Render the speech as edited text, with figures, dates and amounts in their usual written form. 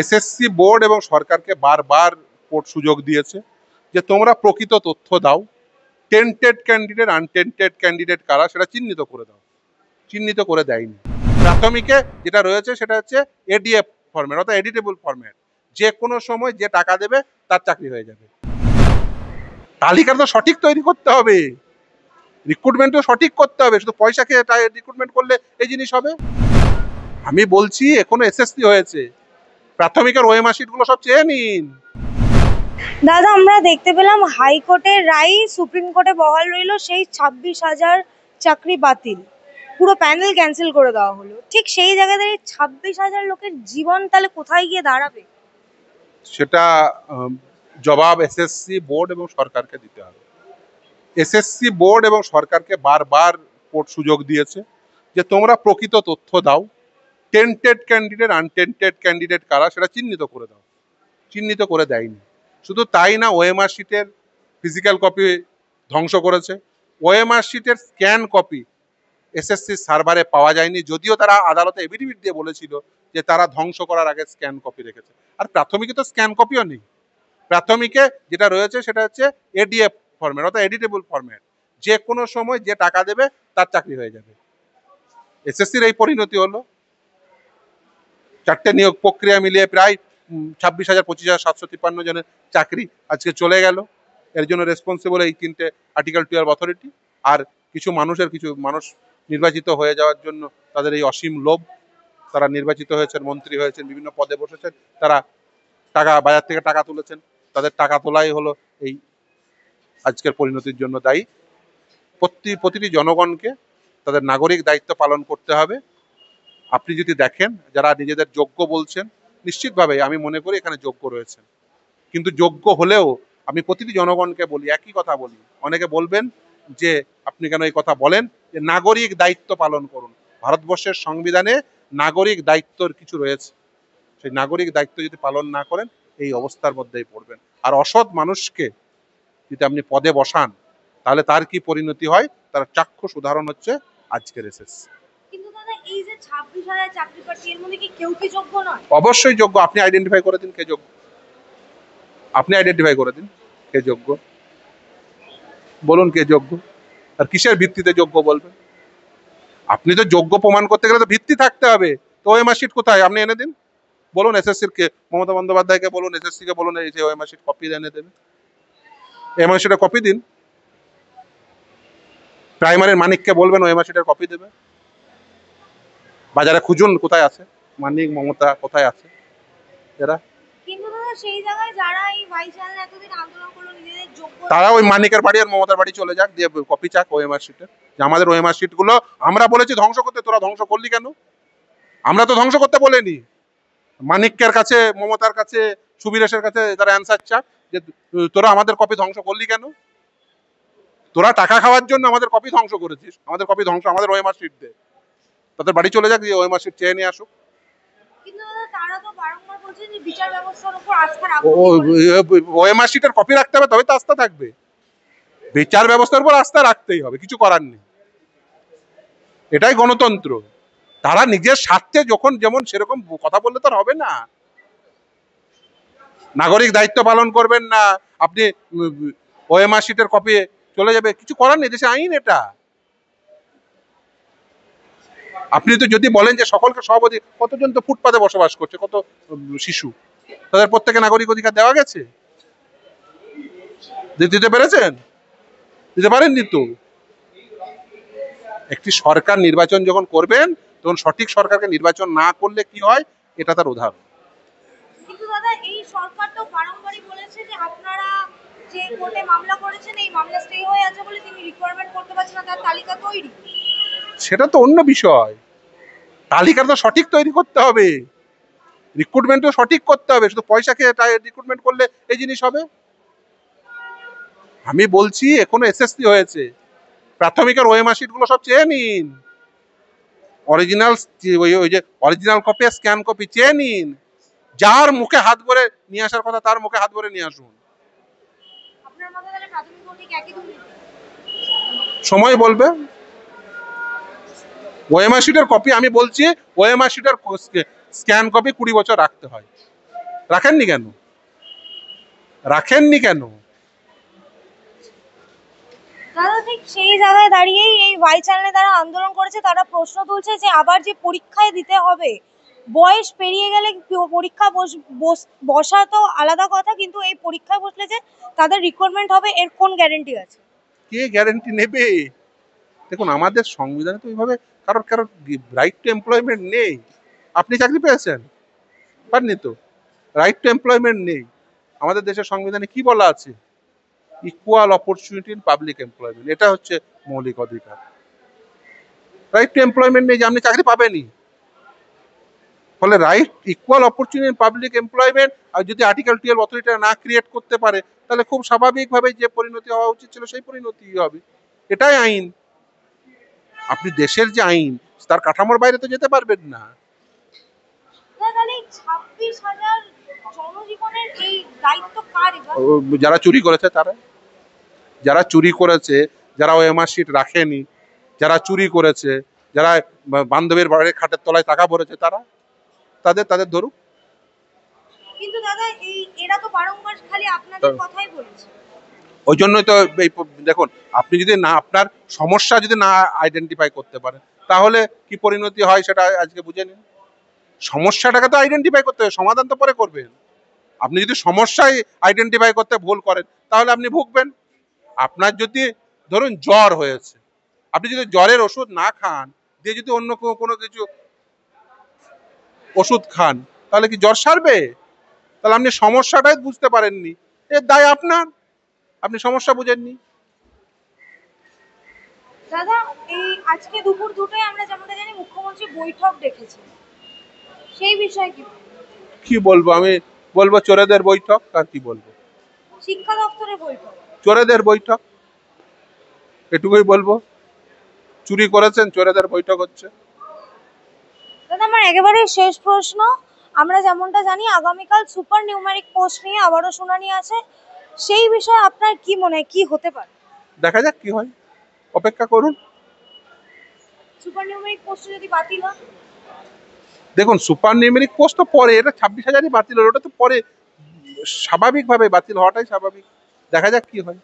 SSC board এবং সরকারকে বারবার কোর্ট সুযোগ দিয়েছে যে তোমরা প্রকৃত তথ্য দাও, টেন্টেড ক্যান্ডিডেট আনটেন্টেড ক্যান্ডিডেট কারা সেটা চিহ্নিত করে দাও, চিহ্নিত করে দেয়নি। প্রাথমিকে যেটা রয়েছে সেটা হচ্ছে এডিএফ ফরম্যাট, অর্থাৎ এডিটেবল ফরম্যাট, যে কোনো সময় যে টাকা দেবে তার চাকরি হয়ে যাবে। তালিকা তো সঠিক তৈরি করতে হবে, রিক্রুটমেন্টও সঠিক করতে হবে, শুধু পয়সা খেয়ে রিক্রুটমেন্ট করলে এই জিনিস হবে? আমি বলছি এখনো এসএসসি হয়েছে, প্রাথমিকের ওএমআর শিটগুলো সব চেয়ে নিন। দাদা, আমরা দেখতে পেলাম হাইকোর্টের রায় সুপ্রিম কোর্টে বহাল রইল, সেই 26,000 চাকরি বাতিল, পুরো প্যানেল ক্যান্সেল করে দেওয়া হলো। ঠিক সেই জায়গায় দাঁড়িয়ে 26,000 লোকের জীবন তাহলে কোথায় গিয়ে দাঁড়াবে? সেটা জবাব এসএসসি বোর্ড এবং সরকারকে দিতে হবে। এসএসসি বোর্ড এবং সরকারকে বারবার কোর্ট সুযোগ দিয়েছে যে তোমরা প্রকৃত তথ্য দাও, টেন্টেড ক্যান্ডিডেট আনটেন্টেড ক্যান্ডিডেট কারা সেটা চিহ্নিত করে দাও, চিহ্নিত করে দেয়নি। শুধু তাই না, ওএমআর শিটের ফিজিক্যাল কপি ধ্বংস করেছে, ওএমআর শিটের স্ক্যান কপি এসএসসি সার্ভারে পাওয়া যায়নি, যদিও তারা আদালতে এফিডেভিট দিয়ে বলেছিল যে তারা ধ্বংস করার আগে স্ক্যান কপি রেখেছে। আর প্রাথমিকে তো স্ক্যান কপিও নেই। প্রাথমিকে যেটা রয়েছে সেটা হচ্ছে এডিএফ ফরম্যাট, অর্থাৎ এডিটেবল ফরম্যাট, যে কোনো সময় যে টাকা দেবে তার চাকরি হয়ে যাবে। এসএসসির এই পরিণতি হলো। 4টে নিয়োগ প্রক্রিয়া মিলিয়ে প্রায় 26,000 25,753 জনের চাকরি আজকে চলে গেল। এর জন্য রেসপন্সিবল এই 3টে আর্টিকেল 12 অথরিটি, আর কিছু মানুষ নির্বাচিত হয়ে যাওয়ার জন্য তাদের এই অসীম লোভ। তারা নির্বাচিত হয়েছেন, মন্ত্রী হয়েছেন, বিভিন্ন পদে বসেছেন, তারা টাকা বাজার থেকে টাকা তুলেছেন, তাদের টাকা তোলাই হলো এই আজকের পরিণতির জন্য দায়ী। প্রতিটি জনগণকে তাদের নাগরিক দায়িত্ব পালন করতে হবে। আপনি যদি দেখেন যারা নিজেদের যোগ্য বলছেন, নিশ্চিতভাবে আমি মনে করি এখানে যোগ্য রয়েছেন, কিন্তু যোগ্য হলেও আমি প্রতিটি জনগণকে বলি, একই কথা বলি। অনেকে বলবেন যে আপনি কেন এই কথা বলেন, যে নাগরিক দায়িত্ব পালন করুন। ভারতবর্ষের সংবিধানে নাগরিক দায়িত্বর কিছু রয়েছে, সেই নাগরিক দায়িত্ব যদি পালন না করেন এই অবস্থার মধ্যেই পড়বেন। আর অসৎ মানুষকে যদি আপনি পদে বসান তাহলে তার কি পরিণতি হয় তার চাক্ষুষ উদাহরণ হচ্ছে আজকের এসএসসি। কিন্তু দাদা, এই যে 26,000 চাকরি প্রার্থী, এর মধ্যে কি কেউ কি যোগ্য নয়? অবশ্যই যোগ্য। আপনি আইডেন্টিফাই করে দিন কে যোগ্য, আপনি আইডেন্টিফাই করে দিন কে যোগ্য, বলুন কে যোগ্য, আর কিসের ভিত্তিতে যোগ্য বলবেন? আপনি তো যোগ্য প্রমাণ করতে গেলে তো ভিত্তি থাকতে হবে। তো ওএমআর শিট কোথায় আপনি এনে দিন, বলুন এসএসসির কে, মমতা বন্দ্যোপাধ্যায়কে বলুন, এসএসসি কে বলুন এই যে ওএমআর শিট কপি এনে দেবে, ওএমআর শিটের কপি দিন। প্রাইমারির মানিককে বলবেন ওএমআর শিটের কপি দেবে। বাজারে খুঁজুন কোথায় আছে মানিক, মমতা কোথায় আছে এরা। কিন্তু দাদা, সেই জায়গায় যারা এই ভাইজান এতদিন আন্দোলন করলো নিজেদের যোগ্য, তারা ওই মানিকের বাড়ি আর মমতার বাড়ি চলে যাক, দিয়ে কপি চাক ওএমআর শিটের, যে আমাদের ওএমআর শিট গুলো আমরা বলেছি ধ্বংস করতে, তোরা ধ্বংস করলি কেন? আমরা তো ধ্বংস করতে বলিনি। মানিকের কাছে, মমতার কাছে, সুবিরেশের কাছে তারা অ্যান্সার চাক যে তোরা আমাদের কপি ধ্বংস করলি কেন? তোরা টাকা খাওয়ার জন্য আমাদের কপি ধ্বংস করেছিস, আমাদের কপি ধ্বংস, আমাদের ওএমআর শিট দে। তাদের বাড়ি চলে যাক, দিয়ে ওএমআর শিট চেয়ে নিয়ে আসুক। কিন্তু দাদা, তারা তো বারংবার বলছেন যে বিচার ব্যবস্থার উপর আস্থা রাখুন। ওএমআর শিটের কপি রাখতে হবে, তবে তো আস্থা থাকবে। বিচার ব্যবস্থার উপর আস্থা রাখতেই হবে, কিছু করার নেই, এটাই গণতন্ত্র। তারা নিজের স্বার্থে যখন যেমন সেরকম কথা বললে তো হবে না। নাগরিক দায়িত্ব পালন করবেন না আপনি, ওএমআর শিটের কপি চলে যাবে, কিছু করার নেই, দেশে আইন এটা। আপনি তো যদি বলেন যে সকলকে সব অধিকার, কতজন তো ফুটপাতে বসবাস করছে, কত শিশু, তাদের প্রত্যেকে নাগরিক অধিকার দেওয়া গেছে? দিতে পেরেছেন? দিতে পারেননি তো। একটি সরকার নির্বাচন যখন করবেন তখন সঠিক সরকারকে নির্বাচন না করলে কি হয়, এটা তার উদাহরণ। কিন্তু দাদা, এই সরকার তো বারংবারই বলেছে যে আপনারা যে কোর্টে মামলা করেছেন এই মামলা স্টে হয়ে আছে বলে তিনি রিকোয়ারমেন্ট করতে পারছেন না, তার তালিকা তৈরি। সেটা তো অন্য বিষয়, তালিকা তো সঠিক তৈরি করতে হবে, রিক্রুটমেন্টও সঠিক করতে হবে, শুধু পয়সা খেয়ে রিক্রুটমেন্ট করলে এই জিনিস হবে? আমি বলছি এখনো এসএসসি হয়েছে, প্রাথমিকের ওএমআর শিট গুলো সব চেয়ে নিন, অরিজিনাল, ওই যে অরিজিনাল কপি স্ক্যান কপি চেয়ে নিন। যার মুখে হাত ভরে নিয়ে আসার কথা তার মুখে হাত ভরে নিয়ে আসুন। আপনার মতে তাহলে প্রাথমিক ও ঠিক একই দুর্নীতি? সময় বলবে। ওএমআর শিটের কপি, আমি বলছি ওএমআর শিটের স্ক্যান কপি 20 বছর রাখতে হয়, রাখেননি কেন? রাখেননি কেন? দাদা ঠিক সেই জায়গায় দাঁড়িয়েই এই ওয়াই চ্যানেলে তারা আন্দোলন করেছে, তারা প্রশ্ন তুলছে যে আবার যে পরীক্ষায় দিতে হবে, বয়স পেরিয়ে গেলে পরীক্ষা বসা তো আলাদা কথা, কিন্তু এই পরীক্ষায় বসলে যে তাদের রিক্রুটমেন্ট হবে এর কোন গ্যারান্টি আছে? কে গ্যারান্টি নেবে? দেখুন, আমাদের সংবিধানে তো এইভাবে কারোর কারোর রাইট টু এমপ্লয়মেন্ট নেই। আপনি চাকরি পেয়েছেন? পাননি তো। রাইট টু এমপ্লয়মেন্ট নেই। আমাদের দেশের সংবিধানে কি বলা আছে? Equal opportunity in public employment, এটা হচ্ছে মৌলিক অধিকার। রাইট টু এমপ্লয়মেন্ট নেই যে আপনি চাকরি পাবেনই। ফলে right equal opportunity in public employment, আর যদি আর্টিকেল 12 অথরিটিটা না ক্রিয়েট করতে পারে, তাহলে খুব স্বাভাবিকভাবে যে পরিণতি হওয়া উচিত ছিল সেই পরিণতি হবে। এটাই আইন। আপনি দেশের যে আইন তার কাঠামোর বাইরে তো যেতে পারবেন না। তাহলে 26,000 জনজীবনের এই দায়িত্ব কার এবার? যারা চুরি করেছে তারা, যারা চুরি করেছে, যারা ওএমআর শিট রাখেনি, যারা চুরি করেছে, যারা বান্ধবীর বাড়ির খাটের তলায় টাকা ভরেছে, তারা তাদের ধরুক। কিন্তু দাদা এরা তো বারংবার খালি আপনাদের কথাই বলছে। ওই জন্যই তো এই দেখুন, আপনি যদি না আপনার সমস্যা যদি না আইডেন্টিফাই করতে পারেন, তাহলে কি পরিণতি হয় সেটা আজকে বুঝে নিন। সমস্যাটাকে তো আইডেন্টিফাই করতে হবে, সমাধান তো পরে করবেন। আপনি যদি সমস্যায় আইডেন্টিফাই করতে ভুল করেন, তাহলে আপনি ভুগবেন। আপনার যদি ধরুন জ্বর হয়েছে, আপনি যদি জ্বরের ওষুধ না খান, দিয়ে যদি অন্য কোনো কিছু ওষুধ খান, তাহলে কি জ্বর সারবে? তাহলে আপনি সমস্যাটাই বুঝতে পারেননি, এর দায় আপনার। আপনি সমস্যা বুঝেননি। দাদা এই আজকে দুপুর 2টায় আমরা যেমনটা জানি মুখ্যমন্ত্রী বৈঠক ডেকেছেন, সেই বিষয়ে কি বলবো? আমি বলবো চোরেদের বৈঠক, আর কি বলবো? শিক্ষা দপ্তরের বৈঠক। চোরেদের বৈঠক, এটুকুই বলবো। চুরি করেছেন, চোরেদের বৈঠক হচ্ছে। দাদা আমার একেবারে শেষ প্রশ্ন, আমরা যেমনটা জানি আগামীকাল সুপার নিউমেরিক পোস্ট নিয়ে আবারও শুনানি আছে, সেই বিষয়ে আপনার কি মনে হয় কি হতে পারে? দেখা যাক কি হয়, অপেক্ষা করুন। সুপার নিউমেরিক পোস্ট যদি বাতিল হয়? দেখুন, সুপার নিউমেরিক পোস্ট তো পরে, এটা 26,000ই বাতিল হলো, ওটা তো পরে স্বাভাবিকভাবে বাতিল হওয়াটাই স্বাভাবিক। দেখা যাক কি হয়।